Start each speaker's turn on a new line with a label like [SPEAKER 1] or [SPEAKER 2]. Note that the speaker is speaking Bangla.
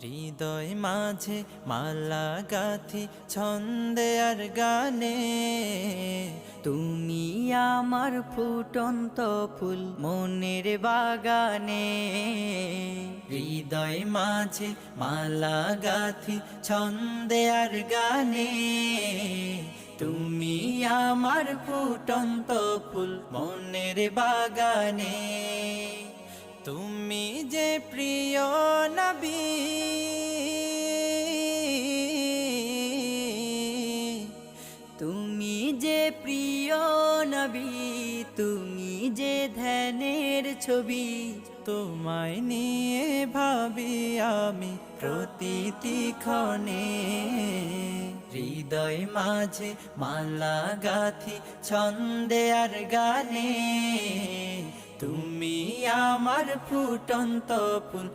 [SPEAKER 1] হৃদয় মাঝে মালা গাথি ছন্দে আর গানে,
[SPEAKER 2] তুমি আমার ফুটন্ত ফুল মনের বাগানে।
[SPEAKER 1] হৃদয় মাঝে মালা গাথি ছন্দে আর গানে, তুমি আমার ফুটন্ত ফুল মনের বাগানে। তুমি যে প্রিয় নবী,
[SPEAKER 2] তুমি যে প্রিয় নবী, তুমি যে ধ্যানের ছবি।
[SPEAKER 1] তোমায় নিয়ে ভাবি আমি প্রতিটি ক্ষণে। হৃদয় মাঝে মালা গাথি ছন্দে আর গানে, তুমি আমার ফুটন্ত ফুল